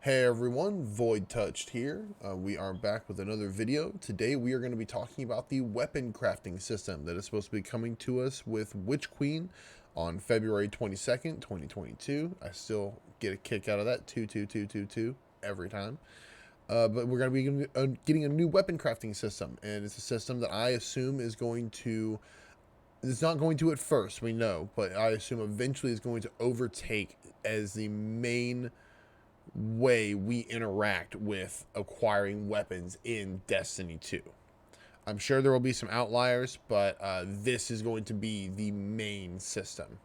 Hey everyone, Void Touched here. We are back with another video. Today we are going to be talking about the weapon crafting system that is supposed to be coming to us with Witch Queen on February 22nd, 2022. I still get a kick out of that, 22222 every time. But we're going to be getting a new weapon crafting system, and it's a system that I assume is going to, it's not going to at first, we know, but I assume eventually is going to overtake as the main way we interact with acquiring weapons in Destiny 2. I'm sure there will be some outliers, but this is going to be the main system.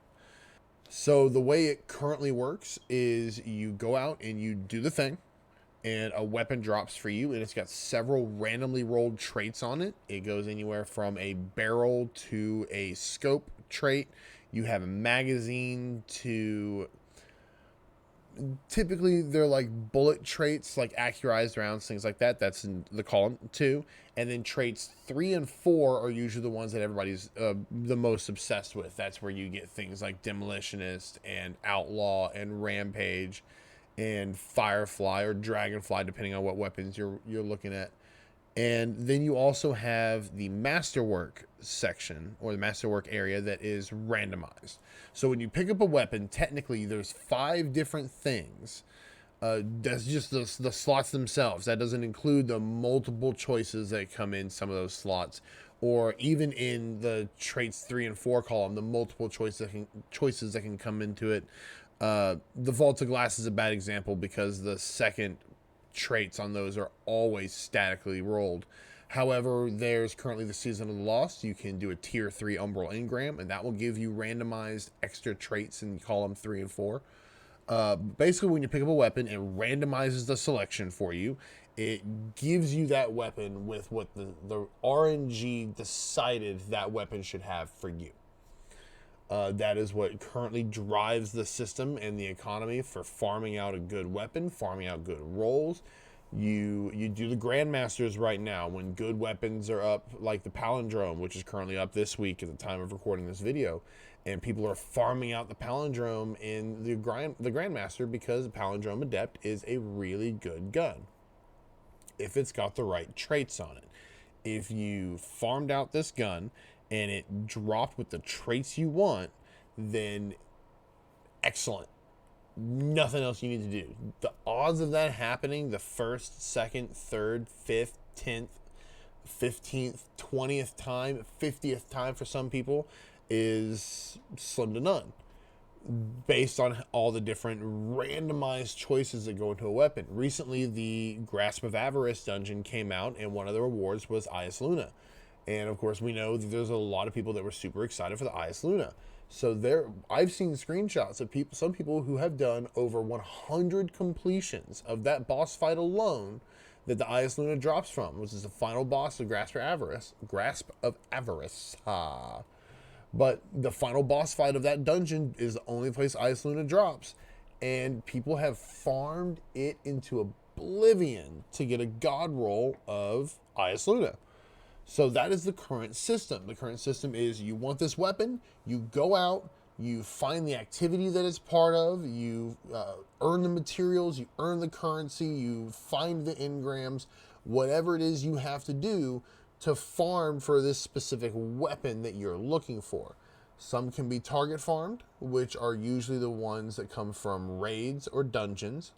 So the way it currently works is you go out and you do the thing, and a weapon drops for you, and it's got several randomly rolled traits on it. It goes anywhere from a barrel to a scope trait. You have a magazine to, typically they're like bullet traits, like accurized rounds, things like that. That's in the column 2. And then traits 3 and 4 are usually the ones that everybody's the most obsessed with. That's where you get things like demolitionist and outlaw and rampage and firefly or dragonfly, depending on what weapons you're looking at. And then you also have the masterwork section, or the masterwork area, that is randomized. So when you pick up a weapon, technically there's 5 different things. That's just the slots themselves. That doesn't include the multiple choices that come in some of those slots, or even in the traits 3 and 4 column, the multiple choices that can come into it. The Vault of Glass is a bad example because the second traits on those are always statically rolled. However, there's currently the Season of the Lost. You can do a tier 3 Umbral Engram, and that will give you randomized extra traits in column 3 and 4. Basically, when you pick up a weapon, it randomizes the selection for you. It gives you that weapon with what the RNG decided that weapon should have for you. That is what currently drives the system and the economy for farming out a good weapon, farming out good rolls. You do the Grandmasters right now when good weapons are up, like the Palindrome, which is currently up this week at the time of recording this video, and people are farming out the Palindrome in the Grandmaster because the Palindrome Adept is a really good gun if it's got the right traits on it. If you farmed out this gun and it dropped with the traits you want, then excellent. Nothing else you need to do. The odds of that happening the first, second, third, fifth, 10th, 15th, 20th time, 50th time for some people is slim to none, based on all the different randomized choices that go into a weapon. Recently, the Grasp of Avarice dungeon came out, and one of the rewards was Ias Luna. And of course, we know that there's a lot of people that were super excited for the Ias Luna. So I've seen screenshots of some people who have done over 100 completions of that boss fight alone that the Ias Luna drops from, which is the final boss of Grasp of Avarice. But the final boss fight of that dungeon is the only place Ias Luna drops, and people have farmed it into oblivion to get a god roll of Ias Luna. So that is the current system. The current system is you want this weapon, you go out, you find the activity that it's part of, you earn the materials, you earn the currency, you find the engrams, whatever it is you have to do to farm for this specific weapon that you're looking for. Some can be target farmed, which are usually the ones that come from raids or dungeons,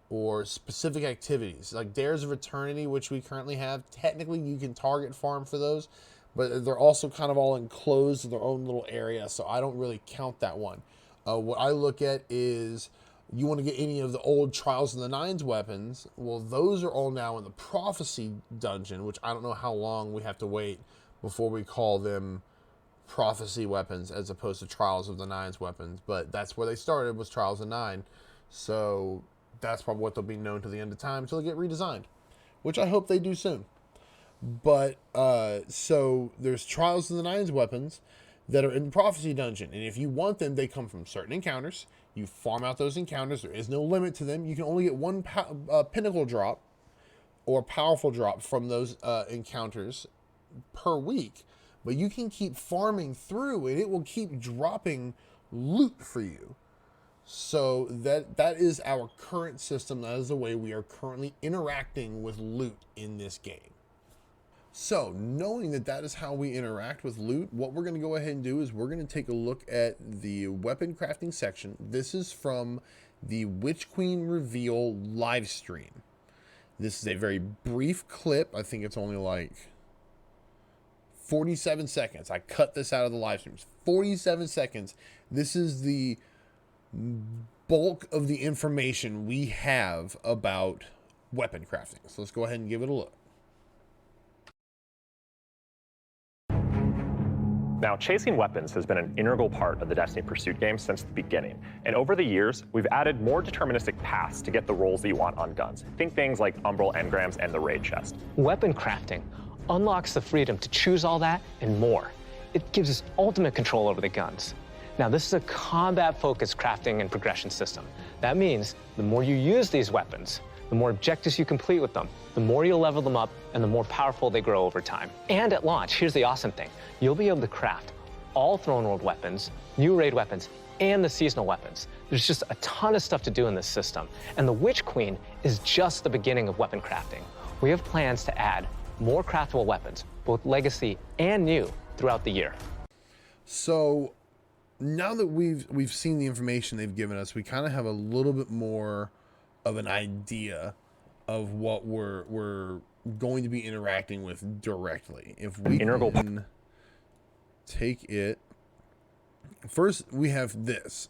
or specific activities like Dares of Eternity, which we currently have. Technically you can target farm for those, but they're also kind of all enclosed in their own little area, so I don't really count that one. What I look at is, you want to get any of the old Trials in the Nines weapons. Well, those are all now in the Prophecy dungeon, which I don't know how long we have to wait before we call them Prophecy weapons as opposed to Trials of the Nines weapons, but that's where they started, was Trials of Nine. So that's probably what they'll be known to the end of time until they get redesigned, which I hope they do soon. But so there's Trials of the Nines weapons that are in the Prophecy dungeon, and if you want them, they come from certain encounters. You farm out those encounters. There is no limit to them. You can only get one pinnacle drop or powerful drop from those encounters per week, but you can keep farming through, and it will keep dropping loot for you. So that is our current system. That is the way we are currently interacting with loot in this game. So knowing that that is how we interact with loot, what we're going to go ahead and do is we're going to take a look at the weapon crafting section. This is from the Witch Queen reveal live stream. This is a very brief clip. I think it's only like 47 seconds. I cut this out of the live streams. 47 seconds. This is the bulk of the information we have about weapon crafting. So let's go ahead and give it a look. Now, chasing weapons has been an integral part of the Destiny Pursuit game since the beginning. And over the years, we've added more deterministic paths to get the rolls that you want on guns. Think things like Umbral Engrams and the Raid Chest. Weapon crafting unlocks the freedom to choose all that and more. It gives us ultimate control over the guns. Now, this is a combat-focused crafting and progression system. That means the more you use these weapons, the more objectives you complete with them, the more you'll level them up, and the more powerful they grow over time. And at launch, here's the awesome thing. You'll be able to craft all Throne World weapons, new raid weapons, and the seasonal weapons. There's just a ton of stuff to do in this system. And the Witch Queen is just the beginning of weapon crafting. We have plans to add more craftable weapons, both legacy and new, throughout the year. So now that we've seen the information they've given us, we kind of have a little bit more of an idea of what we're going to be interacting with directly. If we can take it first, we have this.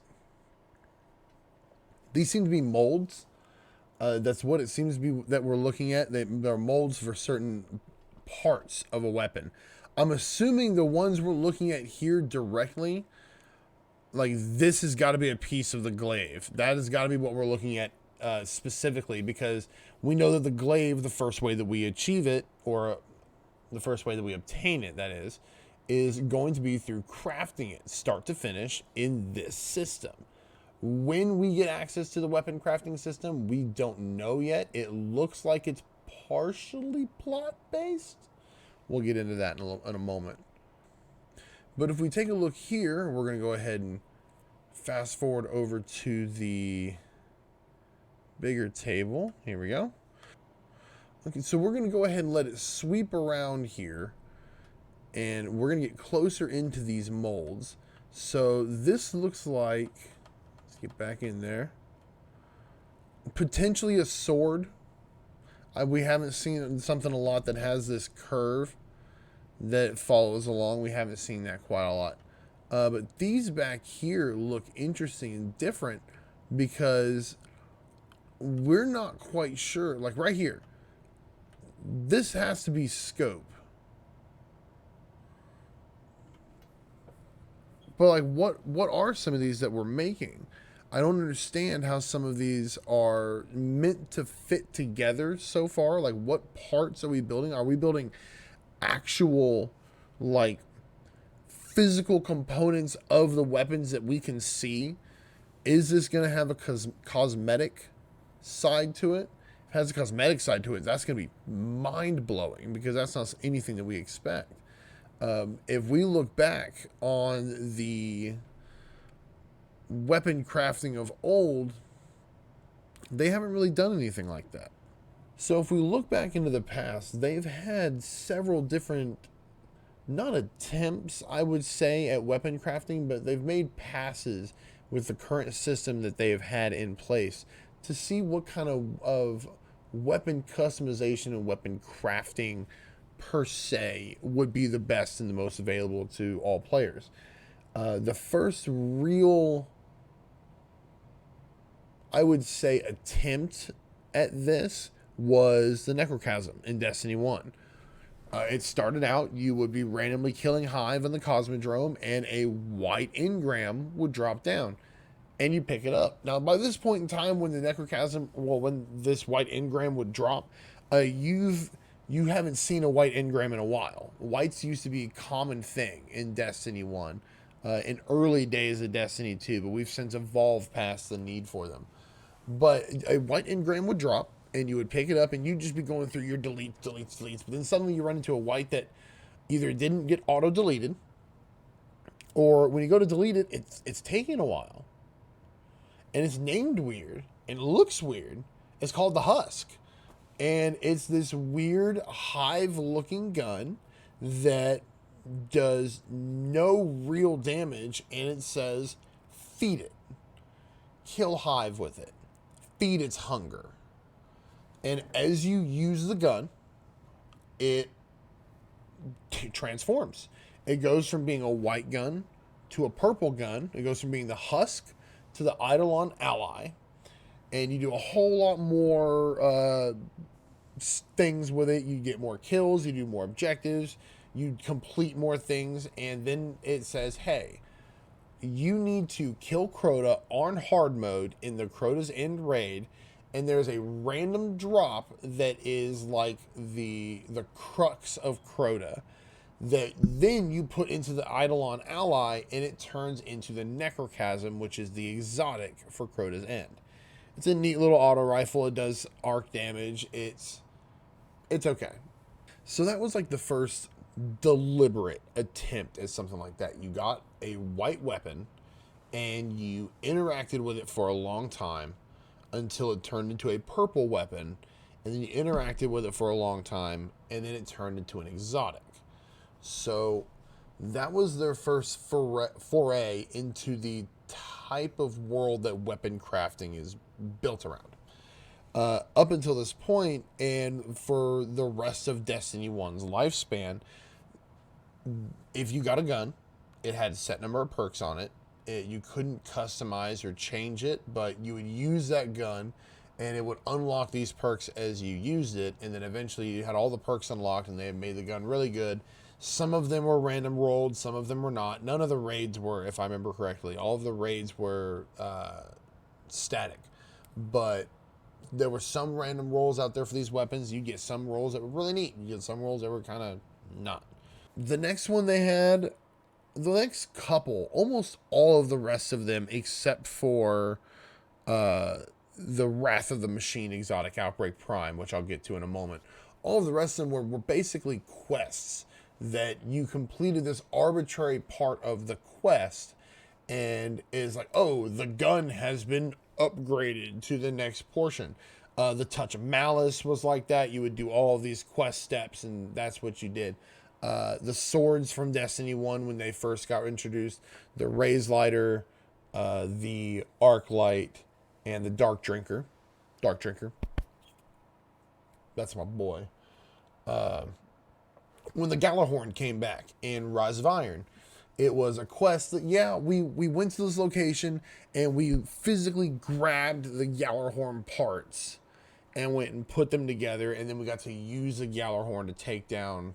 These seem to be molds. That's what it seems to be that we're looking at. They're molds for certain parts of a weapon. I'm assuming the ones we're looking at here directly, like this has got to be a piece of the glaive. That has got to be what we're looking at specifically, because we know that the glaive, the first way that we achieve it, or the first way that we obtain it, that is going to be through crafting it start to finish in this system. When we get access to the weapon crafting system, we don't know yet. It looks like it's partially plot based. We'll get into that in a moment. But if we take a look here, we're going to go ahead and fast forward over to the bigger table. Here we go. Okay, so we're going to go ahead and let it sweep around here, and we're going to get closer into these molds. So this looks like, let's get back in there, potentially a sword. We haven't seen something a lot that has this curve that follows along. We haven't seen that quite a lot. But these back here look interesting and different because we're not quite sure. Like right here, this has to be scope. But like, what are some of these that we're making? I don't understand how some of these are meant to fit together so far. Like, what parts are we building? Are we building actual, like, physical components of the weapons that we can see? Is this going to have a cosmetic side to it? If it has a cosmetic side to it, that's going to be mind-blowing, because that's not anything that we expect. If we look back on the weapon crafting of old, they haven't really done anything like that. So if we look back into the past, they've had several different, not attempts, I would say, at weapon crafting, but they've made passes with the current system that they have had in place to see what kind of weapon customization and weapon crafting per se would be the best and the most available to all players. The first real, I would say, attempt at this was the Necrochasm in Destiny 1. It started out, you would be randomly killing Hive on the Cosmodrome, and a white engram would drop down, and you pick it up. Now, by this point in time, when the Necrochasm, well, when this white engram would drop, you haven't seen a white engram in a while. Whites used to be a common thing in Destiny 1, in early days of Destiny 2, but we've since evolved past the need for them. But a white engram would drop, and you would pick it up, and you'd just be going through your deletes. But then suddenly you run into a white that either didn't get auto-deleted, or when you go to delete it, it's taking a while. and it's named weird and it looks weird. It's called the Husk. And it's this weird hive-looking gun that does no real damage, and it says, feed it. Kill hive with it. Feed its hunger. And as you use the gun, it transforms. It goes from being a white gun to a purple gun. It goes from being the Husk to the Eidolon Ally. And you do a whole lot more things with it. You get more kills, you do more objectives, you complete more things, and then it says, hey, you need to kill Crota on hard mode in the Crota's End raid, and there's a random drop that is like the crux of Crota that then you put into the Eidolon Ally, and it turns into the Necrochasm, which is the exotic for Crota's End. It's a neat little auto rifle. It does arc damage. It's okay. So that was like the first deliberate attempt at something like that. You got a white weapon and you interacted with it for a long time until it turned into a purple weapon, and then you interacted with it for a long time, and then it turned into an exotic. So that was their first foray into the type of world that weapon crafting is built around. Up until this point, and for the rest of Destiny 1's lifespan, if you got a gun, it had a set number of perks on it. You couldn't customize or change it, but you would use that gun and it would unlock these perks as you used it, and then eventually you had all the perks unlocked and they had made the gun really good. Some of them were random rolled, some of them were not. None of the raids were, if I remember correctly. All of the raids were static, but there were some random rolls out there for these weapons. You get some rolls that were really neat. You get some rolls that were kind of not. The next one they had, the next couple, almost all of the rest of them, except for the Wrath of the Machine exotic Outbreak Prime, which I'll get to in a moment. All of the rest of them were basically quests that you completed this arbitrary part of the quest, and is like, oh, the gun has been upgraded to the next portion. The Touch of Malice was like that. You would do all of these quest steps, and that's what you did. The swords from Destiny 1 when they first got introduced, the Raise Lighter, the Arc Light, and the Dark Drinker. That's my boy. When the Galahorn came back in Rise of Iron, it was a quest that, yeah, we went to this location and we physically grabbed the Galahorn parts and went and put them together, and then we got to use the Galahorn to take down,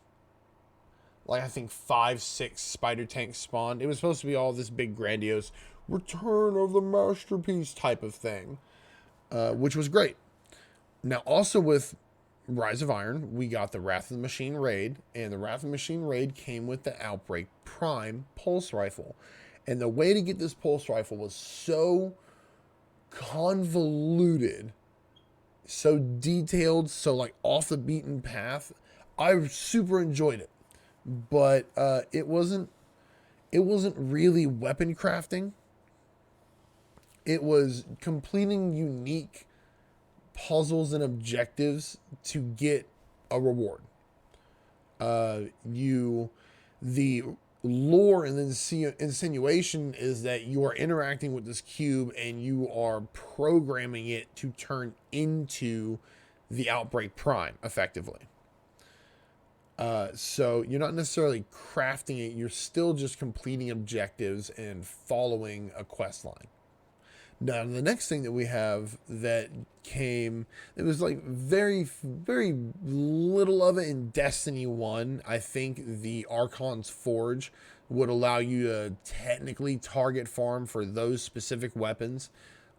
like, I think 5-6 spider tanks spawned. It was supposed to be all this big grandiose Return of the Masterpiece type of thing, which was great. Now, also with Rise of Iron, we got the Wrath of the Machine raid, and the Wrath of the Machine raid came with the Outbreak Prime pulse rifle. And the way to get this pulse rifle was so convoluted, so detailed, so like off the beaten path. I super enjoyed it, but it wasn't really weapon crafting. It was completing unique puzzles and objectives to get a reward. The lore and the insinuation is that you are interacting with this cube and you are programming it to turn into the Outbreak Prime effectively. So you're not necessarily crafting it, you're still just completing objectives and following a quest line. Now, the next thing that we have that came, it was like very, very little of it in Destiny 1. I think the Archon's Forge would allow you to technically target farm for those specific weapons.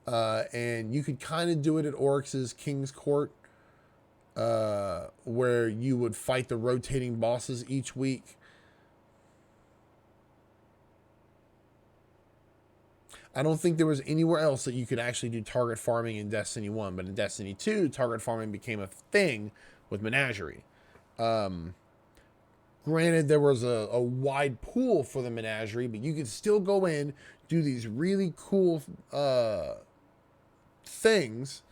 And you could kind of do it at Oryx's King's Court, where you would fight the rotating bosses each week. I don't think there was anywhere else that you could actually do target farming in Destiny 1, but in Destiny 2, target farming became a thing with Menagerie. Granted, there was a wide pool for the Menagerie, but you could still go in, do these really cool things.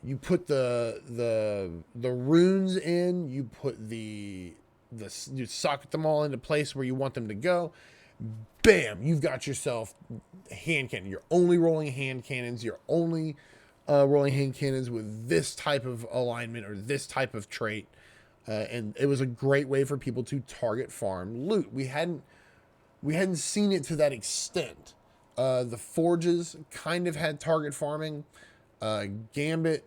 You put the runes in. You put you socket them all into place where you want them to go. Bam! You've got yourself hand cannon. You're only rolling hand cannons. You're only rolling hand cannons with this type of alignment or this type of trait. And it was a great way for people to target farm loot. We hadn't seen it to that extent. The forges kind of had target farming. Gambit,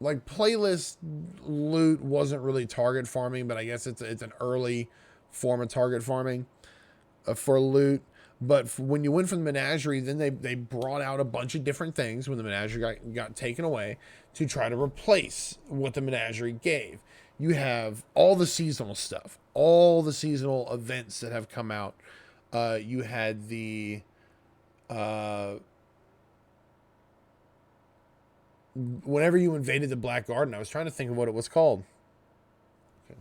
like playlist loot, wasn't really target farming, but I guess it's an early form of target farming for loot. But when you went from the menagerie, then they brought out a bunch of different things when the menagerie got taken away to try to replace what the menagerie gave. You have all the seasonal stuff, all the seasonal events that have come out. You had the whenever you invaded the Black Garden, I was trying to think of what it was called. Okay.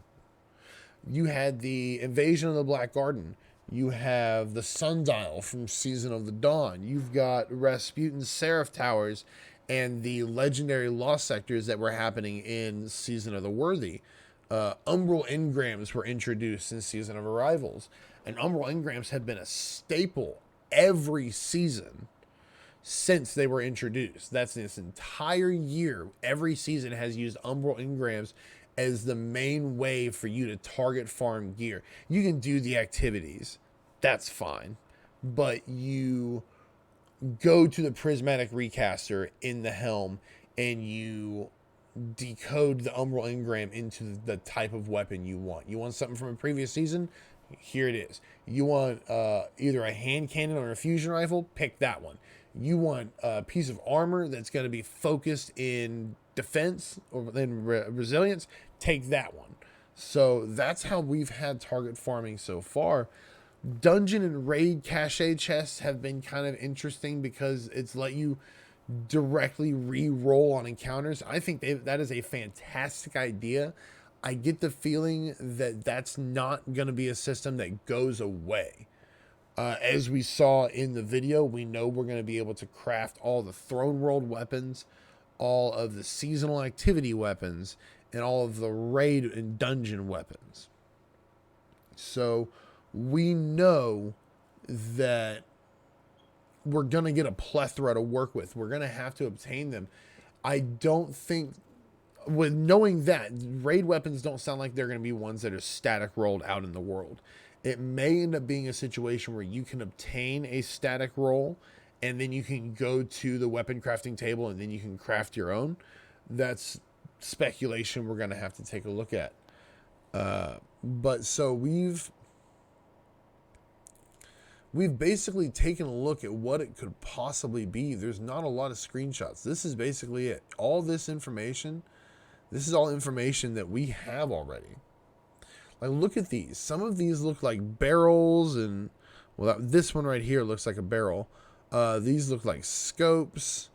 You had the invasion of the Black Garden. You have the Sundial from Season of the Dawn. You've got Rasputin's Seraph Towers and the legendary Lost Sectors that were happening in Season of the Worthy. Umbral engrams were introduced in Season of Arrivals. And Umbral engrams have been a staple every season since they were introduced. That's this entire year. Every season has used Umbral engrams as the main way for you to target farm gear. You can do the activities. That's fine. But you go to the prismatic recaster in the helm and you decode the Umbral engram into the type of weapon you want. You want something from a previous season? Here it is. You want either a hand cannon or a fusion rifle? Pick that one. You want a piece of armor that's going to be focused in defense or in resilience? Take that one. So that's how we've had target farming so far. Dungeon and raid cache chests have been kind of interesting because it's let you directly re-roll on encounters. I think that is a fantastic idea. I get the feeling that that's not going to be a system that goes away. As we saw in the video, we know we're going to be able to craft all the Throne World weapons, all of the seasonal activity weapons, and all of the raid and dungeon weapons. So we know that we're going to get a plethora to work with. We're going to have to obtain them. I don't think, with knowing that, raid weapons don't sound like they're going to be ones that are static rolled out in the world. It may end up being a situation where you can obtain a static roll and then you can go to the weapon crafting table and then you can craft your own. That's speculation we're going to have to take a look at. But so we've basically taken a look at what it could possibly be. There's not a lot of screenshots. This is basically it. All this information, this is all information that we have already. Like, look at these. Some of these look like barrels, and well, this one right here looks like a barrel. These look like scopes.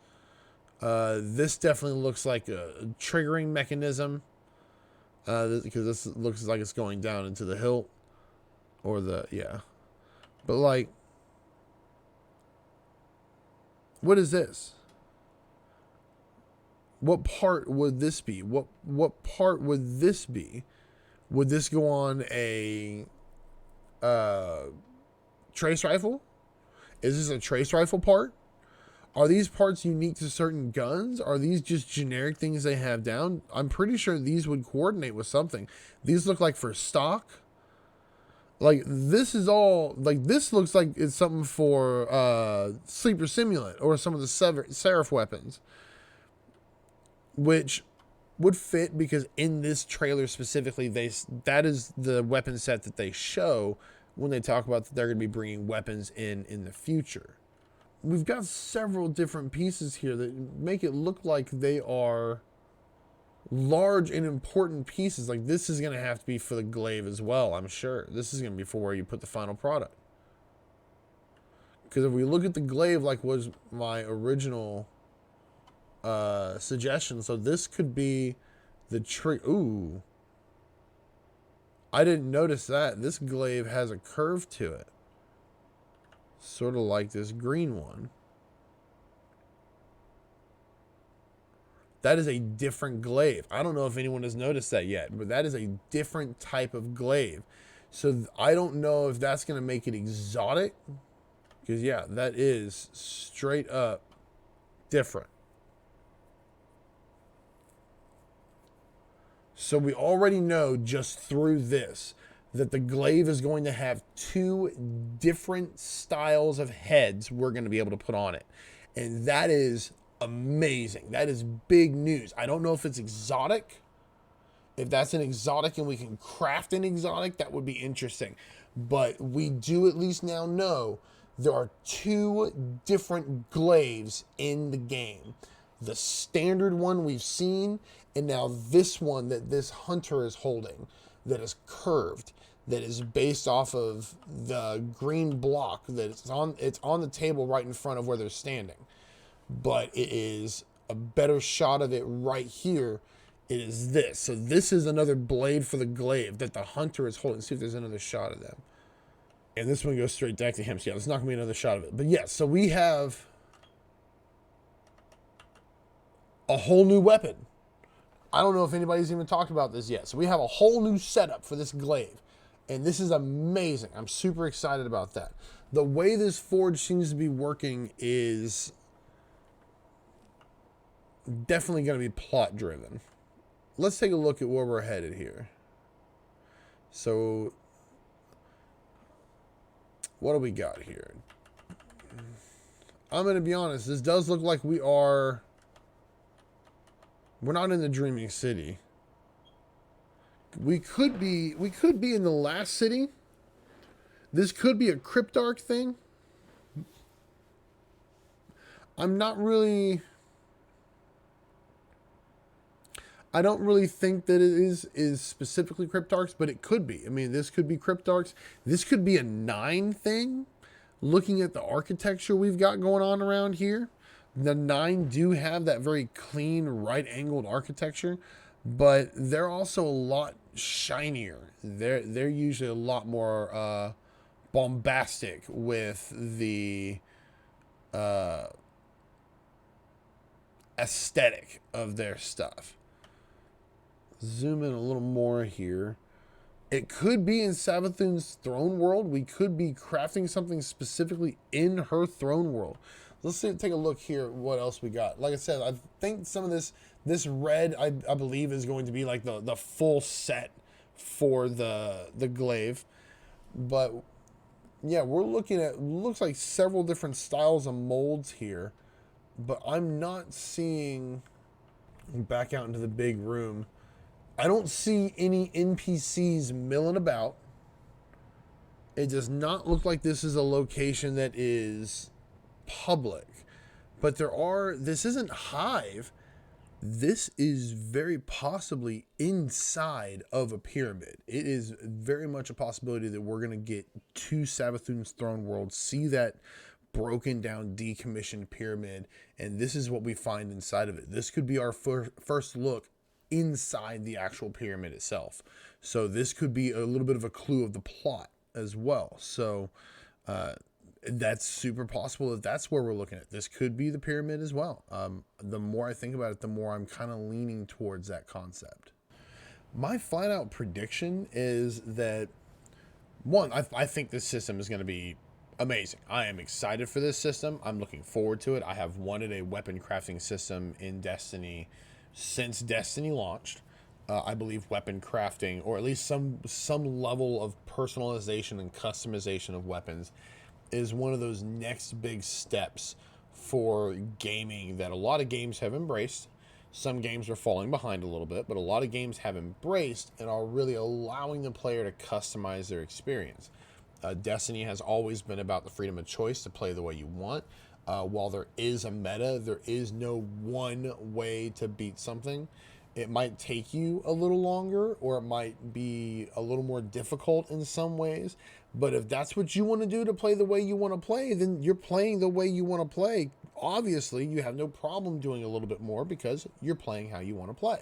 This definitely looks like a triggering mechanism, because this looks like it's going down into the hilt, or yeah. But like, what is this? What part would this be? What part would this be? Would this go on a trace rifle? Is this a trace rifle part? Are these parts unique to certain guns? Are these just generic things they have down? I'm pretty sure these would coordinate with something. These look like for stock. Like, this is all, like, this looks like it's something for Sleeper Simulant or some of the Seraph weapons, which would fit because in this trailer specifically, that is the weapon set that they show when they talk about that they're going to be bringing weapons in the future. We've got several different pieces here that make it look like they are large and important pieces. Like, this is going to have to be for the glaive as well, I'm sure. This is going to be for where you put the final product. Because if we look at the glaive, like was my original suggestion, so this could be the tree. Ooh, I didn't notice that. This glaive has a curve to it, sort of like this green one. That is a different glaive. I don't know if anyone has noticed that yet, but that is a different type of glaive. So I don't know if that's going to make it exotic. Because, yeah, that is straight up different. So we already know just through this that the glaive is going to have 2 different styles of heads we're going to be able to put on it. And that is amazing. That is big news. I don't know if it's exotic. If that's an exotic and we can craft an exotic, that would be interesting. But we do at least now know there are 2 different glaives in the game. The standard one we've seen, and now this one that this hunter is holding that is curved, that is based off of the green block that it's on the table right in front of where they're standing. But it is a better shot of it right here. It is this. So this is another blade for the glaive that the hunter is holding. Let's see if there's another shot of them. And this one goes straight back to him. So yeah, there's not going to be another shot of it. But yeah, so we have a whole new weapon. I don't know if anybody's even talked about this yet. So we have a whole new setup for this glaive. And this is amazing. I'm super excited about that. The way this forge seems to be working is definitely going to be plot driven. Let's take a look at where we're headed here. So what do we got here? I'm going to be honest. This does look like we're not in the Dreaming City. We could be in the last city. This could be a Cryptarch thing. I'm not really... I don't really think that it is specifically Cryptarchs, but it could be. I mean, this could be Cryptarchs. This could be a 9 thing. Looking at the architecture we've got going on around here, the 9 do have that very clean, right-angled architecture, but they're also a lot shinier. They're usually a lot more bombastic with the aesthetic of their stuff. Zoom in a little more here. It could be in Savathun's throne world. We could be crafting something specifically in her throne world. Let's take a look here at what else we got. Like I said, I think some of this red, I believe, is going to be like the full set for the glaive. But yeah, we're looking at, looks like several different styles of molds here. But I'm not seeing, back out into the big room, I don't see any NPCs milling about. It does not look like this is a location that is public. But this isn't Hive. This is very possibly inside of a pyramid. It is very much a possibility that we're going to get to Savathun's throne world, see that broken down, decommissioned pyramid, and this is what we find inside of it. This could be our first look inside the actual pyramid itself. So this could be a little bit of a clue of the plot as well. So that's super possible that that's where we're looking at. This could be the pyramid as well. The more I think about it, the more I'm kind of leaning towards that concept. My flat out prediction is that, one, I think this system is going to be amazing. I am excited for this system. I'm looking forward to it. I have wanted a weapon crafting system in Destiny since Destiny launched. I believe weapon crafting, or at least some level of personalization and customization of weapons, is one of those next big steps for gaming that a lot of games have embraced. Some games are falling behind a little bit, but a lot of games have embraced and are really allowing the player to customize their experience. Destiny has always been about the freedom of choice to play the way you want. While there is a meta, there is no one way to beat something. It might take you a little longer, or it might be a little more difficult in some ways. But if that's what you want to do to play the way you want to play, then you're playing the way you want to play. Obviously, you have no problem doing a little bit more because you're playing how you want to play.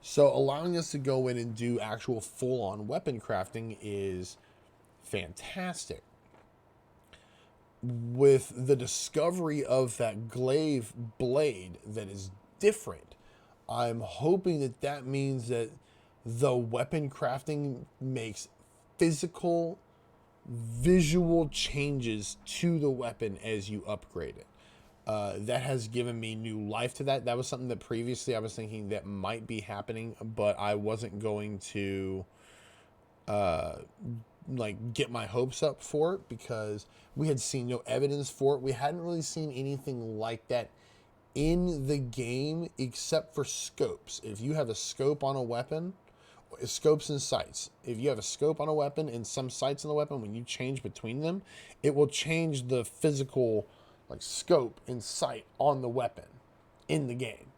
So allowing us to go in and do actual full-on weapon crafting is fantastic. With the discovery of that glaive blade that is different, I'm hoping that that means that the weapon crafting makes physical, visual changes to the weapon as you upgrade it. That has given me new life to that. That was something that previously I was thinking that might be happening, but I wasn't going to like get my hopes up for it because we had seen no evidence for it. We hadn't really seen anything like that in the game except for scopes. If you have a scope on a weapon, scopes and sights. If you have a scope on a weapon and some sights on the weapon, when you change between them, it will change the physical like scope and sight on the weapon in the game.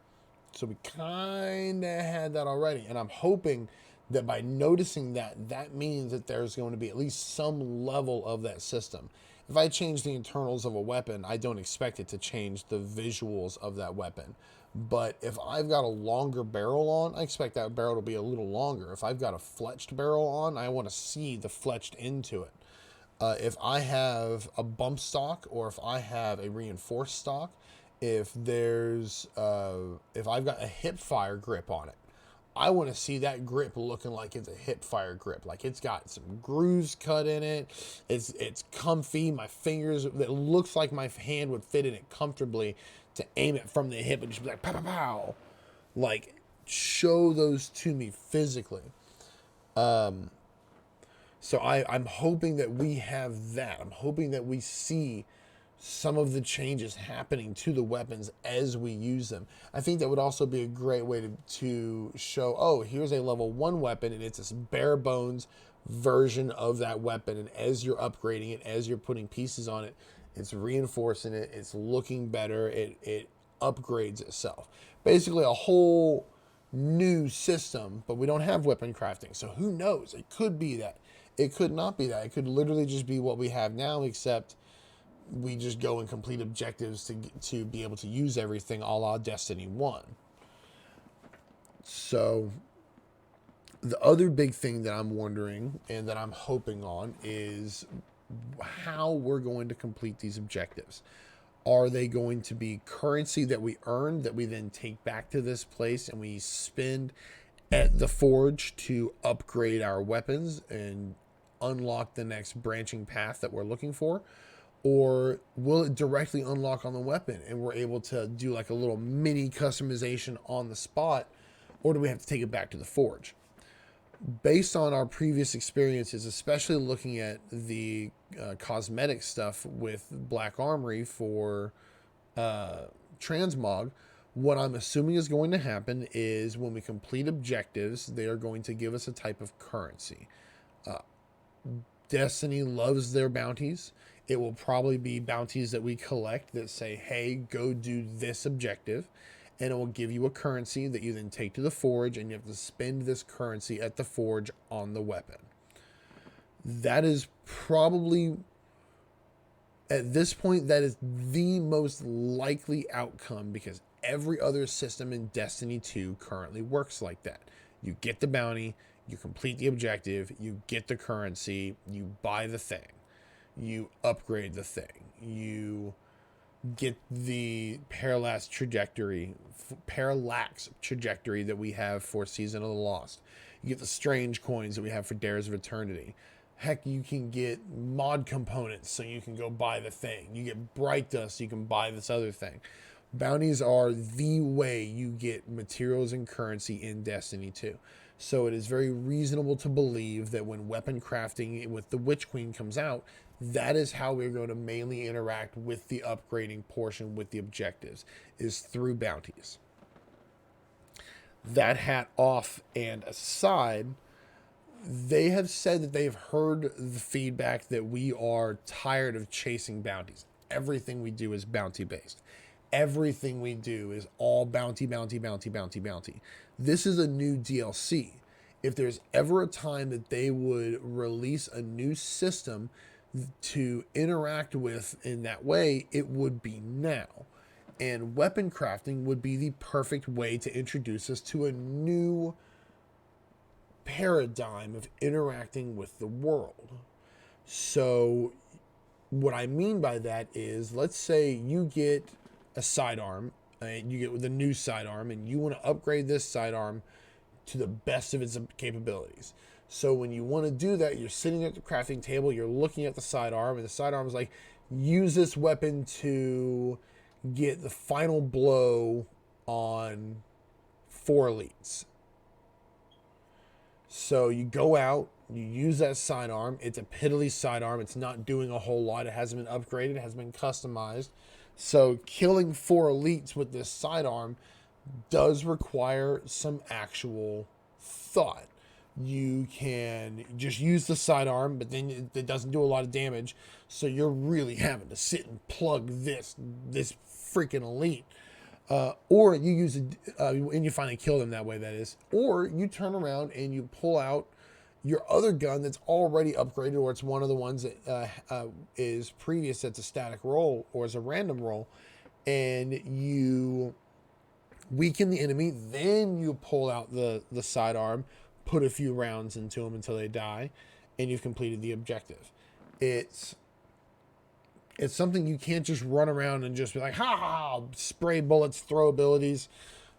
So we kind of had that already, and I'm hoping that by noticing that, that means that there's going to be at least some level of that system. If I change the internals of a weapon, I don't expect it to change the visuals of that weapon. But if I've got a longer barrel on, I expect that barrel to be a little longer. If I've got a fletched barrel on, I want to see the fletched into it. If I have a bump stock or if I have a reinforced stock, if I've got a hip fire grip on it, I want to see that grip looking like it's a hip fire grip. Like it's got some grooves cut in it. It's comfy. My fingers, it looks like my hand would fit in it comfortably to aim it from the hip and just be like, pow, pow, pow. Like, show those to me physically. So I'm hoping that we have that. I'm hoping that we see some of the changes happening to the weapons as we use them. I think that would also be a great way to show, oh, here's a level 1 weapon, and it's this bare bones version of that weapon. And as you're upgrading it, as you're putting pieces on it, it's reinforcing it, it's looking better, it upgrades itself. Basically a whole new system, but we don't have weapon crafting. So who knows? It could be that. It could not be that. It could literally just be what we have now, except we just go and complete objectives to be able to use everything a la Destiny 1. So the other big thing that I'm wondering and that I'm hoping on is how we're going to complete these objectives. Are they going to be currency that we earn that we then take back to this place and we spend at the forge to upgrade our weapons and unlock the next branching path that we're looking for? Or will it directly unlock on the weapon and we're able to do like a little mini customization on the spot? Or do we have to take it back to the forge? Based on our previous experiences, especially looking at the cosmetic stuff with Black Armory for Transmog, what I'm assuming is going to happen is when we complete objectives, they are going to give us a type of currency. Destiny loves their bounties. It will probably be bounties that we collect that say, hey, go do this objective. And it will give you a currency that you then take to the forge, and you have to spend this currency at the forge on the weapon. That is probably, at this point, that is the most likely outcome because every other system in Destiny 2 currently works like that. You get the bounty, you complete the objective, you get the currency, you buy the thing, you upgrade the thing, you get the parallax trajectory that we have for Season of the Lost. You get the strange coins that we have for Dares of Eternity. Heck, you can get mod components so you can go buy the thing. You get bright dust so you can buy this other thing. Bounties are the way you get materials and currency in Destiny 2. So it is very reasonable to believe that when weapon crafting with the Witch Queen comes out, that is how we're going to mainly interact with the upgrading portion with the objectives, is through bounties. That hat off and aside, they have said that they've heard the feedback that we are tired of chasing bounties. Everything we do is bounty based. Everything we do is all bounty, bounty, bounty, bounty, bounty. This is a new DLC. If there's ever a time that they would release a new system to interact with in that way, it would be now. And weapon crafting would be the perfect way to introduce us to a new paradigm of interacting with the world. So what I mean by that is, let's say you get a sidearm and you get the new sidearm, and you want to upgrade this sidearm to the best of its capabilities. So when you want to do that, you're sitting at the crafting table, you're looking at the sidearm, and the sidearm is like, use this weapon to get the final blow on 4 elites. So you go out, you use that sidearm. It's a piddly sidearm. It's not doing a whole lot. It hasn't been upgraded. It hasn't been customized. So killing 4 elites with this sidearm does require some actual thought. You can just use the sidearm, but then it doesn't do a lot of damage. So you're really having to sit and plug this freaking elite. Or you use it, and you finally kill them that way, that is. Or you turn around and you pull out your other gun that's already upgraded, or it's one of the ones that is previous, that's a static roll or is a random roll, and you weaken the enemy. Then you pull out the sidearm, put a few rounds into them until they die, and you've completed the objective. It's something you can't just run around and just be like, ha ha, spray bullets, throw abilities,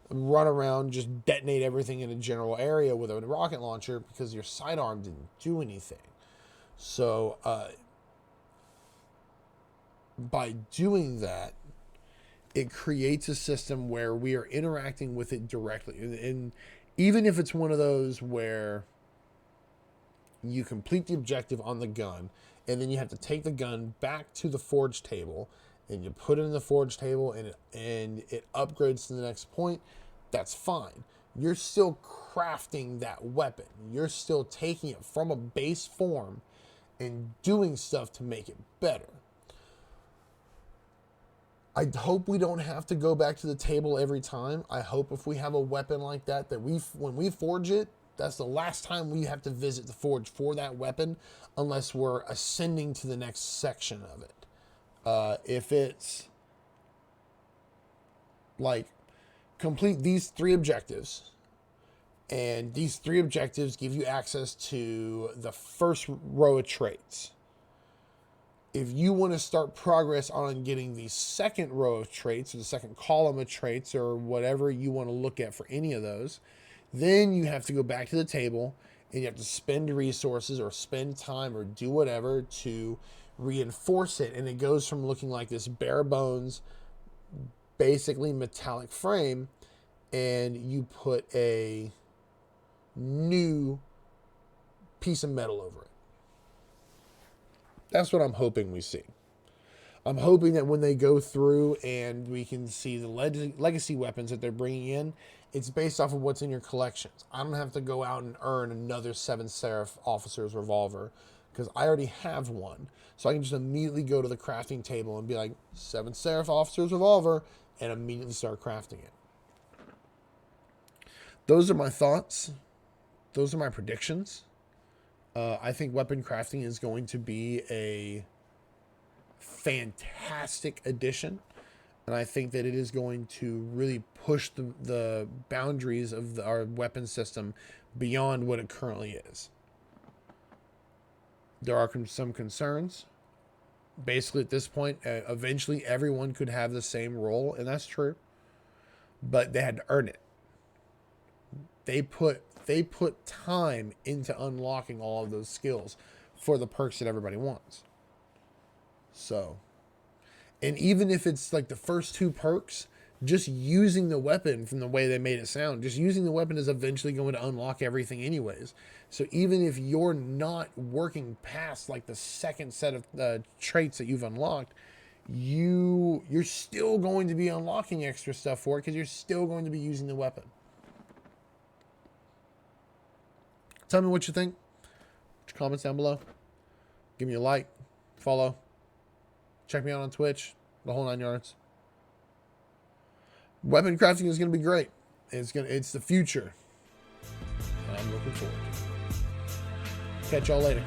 run around, just detonate everything in a general area with a rocket launcher, because your sidearm didn't do anything. So by doing that, it creates a system where we are interacting with it directly. And even if it's one of those where you complete the objective on the gun, and then you have to take the gun back to the forge table, and you put it in the forge table, and it upgrades to the next point, that's fine. You're still crafting that weapon. You're still taking it from a base form and doing stuff to make it better. I hope we don't have to go back to the table every time. I hope if we have a weapon like that, when we forge it, that's the last time we have to visit the forge for that weapon, unless we're ascending to the next section of it. If it's like, complete these 3 objectives, and these 3 objectives give you access to the first row of traits. If you want to start progress on getting the second row of traits, or the second column of traits, or whatever you want to look at for any of those, then you have to go back to the table, and you have to spend resources or spend time or do whatever to reinforce it. And it goes from looking like this bare bones, basically metallic frame, and you put a new piece of metal over it. That's what I'm hoping we see. I'm hoping that when they go through and we can see the legacy weapons that they're bringing in, it's based off of what's in your collections. I don't have to go out and earn another 7 Seraph Officer's revolver, because I already have one. So I can just immediately go to the crafting table and be like, 7 Seraph Officer's revolver, and immediately start crafting it. Those are my thoughts. Those are my predictions. I think weapon crafting is going to be a fantastic addition, and I think that it is going to really push the boundaries of our weapon system beyond what it currently is. There are some concerns. Basically, at this point, eventually everyone could have the same role, and that's true, but they had to earn it. They put time into unlocking all of those skills for the perks that everybody wants. So, and even if it's like the first 2 perks, just using the weapon, from the way they made it sound, just using the weapon is eventually going to unlock everything anyways. So even if you're not working past like the second set of traits that you've unlocked, you're still going to be unlocking extra stuff for it, because you're still going to be using the weapon. Tell me what you think. Put your comments down below. Give me a like, follow. Check me out on Twitch, the whole 9 yards. Weapon crafting is going to be great. It's the future. I'm looking forward to it. Catch y'all later.